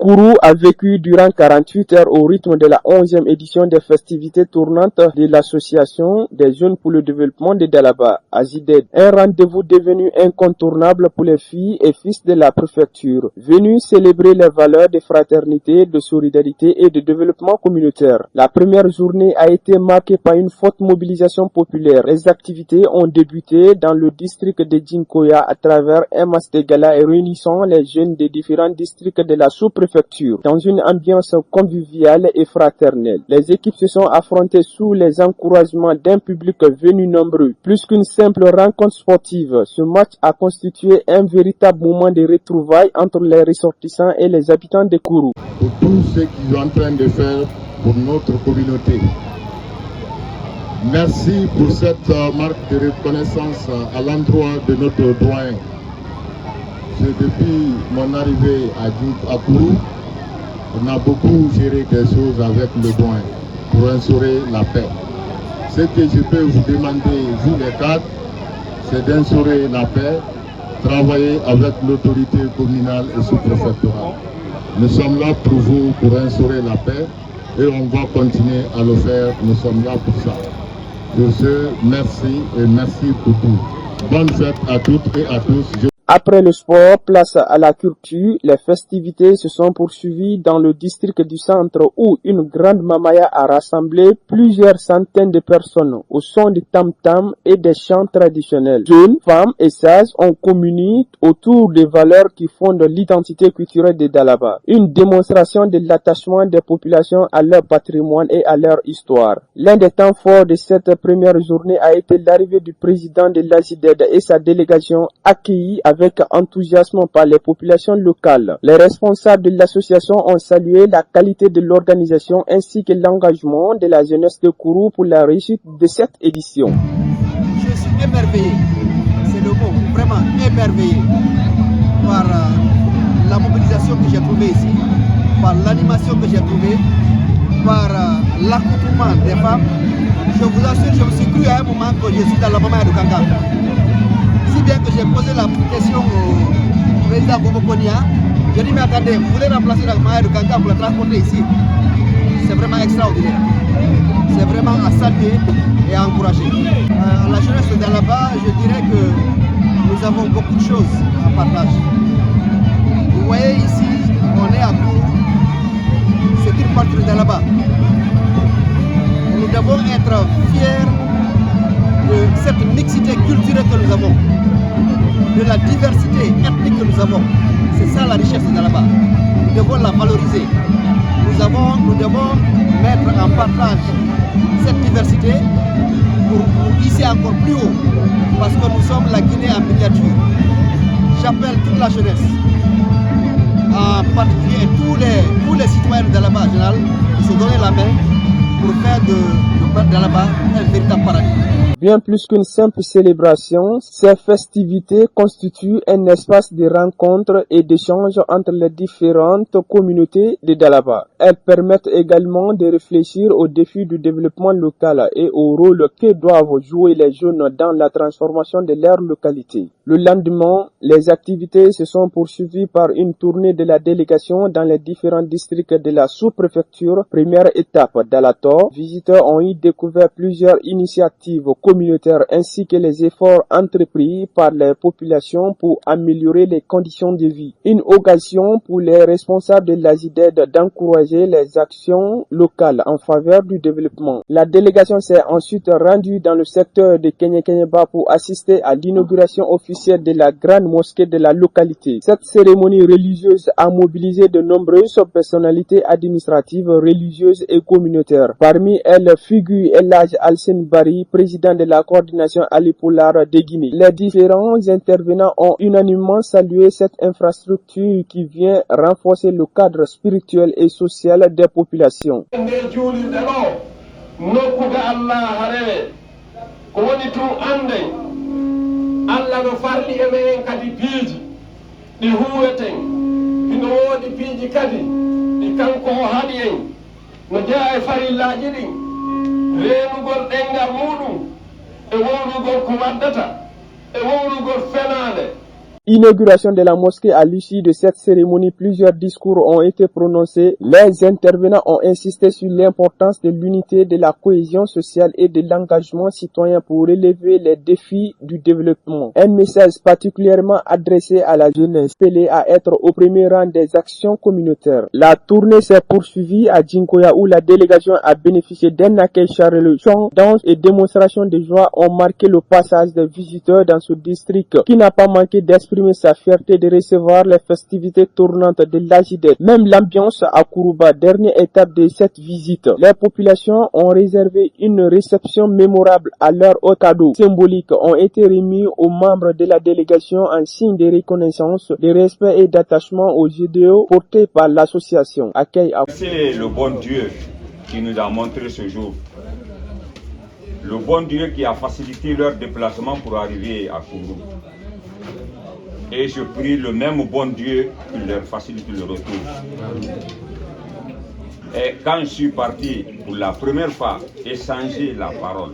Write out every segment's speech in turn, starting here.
Kourou a vécu durant 48 heures au rythme de la 11e édition des festivités tournantes de l'Association des jeunes pour le développement de Dalaba, AJDED. Un rendez-vous devenu incontournable pour les filles et fils de la préfecture, venus célébrer les valeurs de fraternité, de solidarité et de développement communautaire. La première journée a été marquée par une forte mobilisation populaire. Les activités ont débuté dans le district de Djinkoya à travers un master gala réunissant les jeunes des différents districts de la sous-préfecture dans une ambiance conviviale et fraternelle. Les équipes se sont affrontées sous les encouragements d'un public venu nombreux. Plus qu'une simple rencontre sportive, ce match a constitué un véritable moment de retrouvailles entre les ressortissants et les habitants de Kourou. Pour tout ce qu'ils sont en train de faire pour notre communauté. Merci pour cette marque de reconnaissance à l'endroit de notre doyen. Depuis mon arrivée à Kourou, on a beaucoup géré des choses avec le doyen pour instaurer la paix. Ce que je peux vous demander, vous les cadres, c'est d'instaurer la paix, travailler avec l'autorité communale et sous-préfectorale. Nous sommes là pour vous, pour instaurer la paix, et on va continuer à le faire. Nous sommes là pour ça. Pour ce, merci et merci pour tout. Bonne fête à toutes et à tous. Après le sport, place à la culture. Les festivités se sont poursuivies dans le district du centre où une grande mamaya a rassemblé plusieurs centaines de personnes au son du tam-tam et des chants traditionnels. Jeunes, femmes et sages ont communié autour des valeurs qui fondent l'identité culturelle de Dalaba. Une démonstration de l'attachement des populations à leur patrimoine et à leur histoire. L'un des temps forts de cette première journée a été l'arrivée du président de l'AJDED et sa délégation accueillie avec enthousiasme par les populations locales. Les responsables de l'association ont salué la qualité de l'organisation ainsi que l'engagement de la jeunesse de Kourou pour la réussite de cette édition. Je suis émerveillé, c'est le mot, vraiment émerveillé par la mobilisation que j'ai trouvée ici, par l'animation que j'ai trouvée, par l'accoutrement des femmes. Je vous assure, je me suis cru à un moment que je suis dans la maman de Kanga. Si bien que j'ai posé la question au président Bobo Konia, je dis mais attendez, vous voulez remplacer la maman de Kanga pour la transporter ici? C'est vraiment extraordinaire. C'est vraiment à saluer et à encourager. À la jeunesse de Dalaba, je dirais que nous avons beaucoup de choses à partager. Vous voyez ici, on est à Kourou, c'est une partie de Dalaba. Nous devons être fiers de cette mixité culturelle que nous avons, de la diversité ethnique que nous avons. C'est ça la richesse de Dalaba. Nous devons la valoriser. Nous devons mettre en partage cette diversité pour hisser encore plus haut, parce que nous sommes la Guinée en miniature. J'appelle toute la jeunesse, en particulier tous les citoyens de Dalaba en général, de se donner la main pour faire de Dalaba un véritable paradis. Bien plus qu'une simple célébration, ces festivités constituent un espace de rencontre et d'échange entre les différentes communautés de Dalaba. Elles permettent également de réfléchir aux défis du développement local et au rôle que doivent jouer les jeunes dans la transformation de leur localité. Le lendemain, les activités se sont poursuivies par une tournée de la délégation dans les différents districts de la sous-préfecture. Première étape, Dalator. Visiteurs ont y découvert plusieurs initiatives communautaires ainsi que les efforts entrepris par les populations pour améliorer les conditions de vie. Une occasion pour les responsables de l'AJDED d'encourager les actions locales en faveur du développement. La délégation s'est ensuite rendue dans le secteur de Kenyekenyeba pour assister à l'inauguration officielle de la grande mosquée de la localité. Cette cérémonie religieuse a mobilisé de nombreuses personnalités administratives, religieuses et communautaires. Parmi elles figure Elhadj Alsen Bari, président de la coordination Alipolar de Guinée. Les différents intervenants ont unanimement salué cette infrastructure qui vient renforcer le cadre spirituel et social des populations. Allah no farli e men kadi piiji ɗi huweten ino woodi piiji kadi ɗi kanko o haɗi en no jeeya e farillaji ɗin reenugol ɗengal muɗum e wowrugol ko waddata e wowrugol fenade. inauguration de la mosquée. À l'issue de cette cérémonie, plusieurs discours ont été prononcés. Les intervenants ont insisté sur l'importance de l'unité, de la cohésion sociale et de l'engagement citoyen pour relever les défis du développement. Un message particulièrement adressé à la jeunesse, appelée à être au premier rang des actions communautaires. La tournée s'est poursuivie à Djinkoya où la délégation a bénéficié d'un accueil chaleureux. Chants, danses et démonstrations de joie ont marqué le passage des visiteurs dans ce district qui n'a pas manqué d'exprimer sa fierté de recevoir les festivités tournantes de l'Ajided. Même l'ambiance à Kourouba, dernière étape de cette visite. Les populations ont réservé une réception mémorable à leur cadeaux symboliques ont été remis aux membres de la délégation en signe de reconnaissance, de respect et d'attachement aux idéaux portés par l'association. C'est le bon Dieu qui nous a montré ce jour. Le bon Dieu qui a facilité leur déplacement pour arriver à Kourou. Et je prie le même bon Dieu qui leur facilite le retour. Et quand je suis parti pour la première fois échanger la parole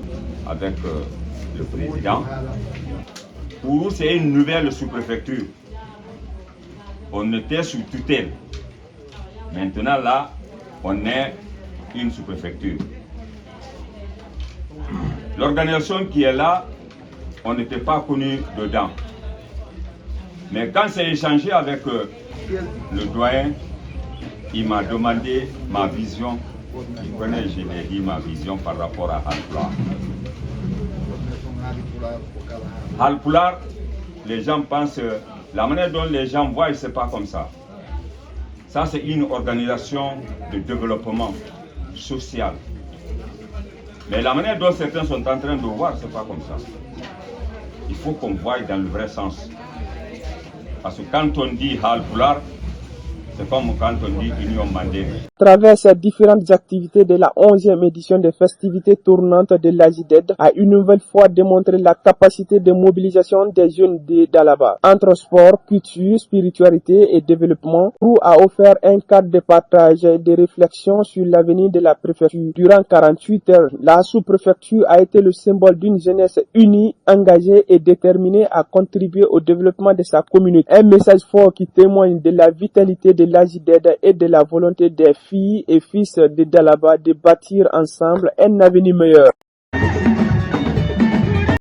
avec le président, Kourou c'est une nouvelle sous-préfecture. On était sous tutelle. Maintenant là, on est une sous-préfecture. L'organisation qui est là, on n'était pas connu dedans. Mais quand j'ai échangé avec le doyen, il m'a demandé ma vision. Il connaît, je l'ai dit, ma vision par rapport à Halpulaar. Halpulaar, les gens pensent, la manière dont les gens voient, c'est pas comme ça. Ça, c'est une organisation de développement social. Mais la manière dont certains sont en train de voir, c'est pas comme ça. Il faut qu'on voie dans le vrai sens. Parce que quand on dit Halpulaar, c'est comme quand on dit Union Mandé. À travers ces différentes activités de la 11e édition des festivités tournantes de l'Ajided a une nouvelle fois démontré la capacité de mobilisation des jeunes de Dalaba. Entre sport, culture, spiritualité et développement, Kourou a offert un cadre de partage et de réflexion sur l'avenir de la préfecture. Durant 48 heures, la sous-préfecture a été le symbole d'une jeunesse unie, engagée et déterminée à contribuer au développement de sa communauté. Un message fort qui témoigne de la vitalité de l'Ajided et de la volonté des filles et fils de Dalaba de bâtir ensemble un avenir meilleur.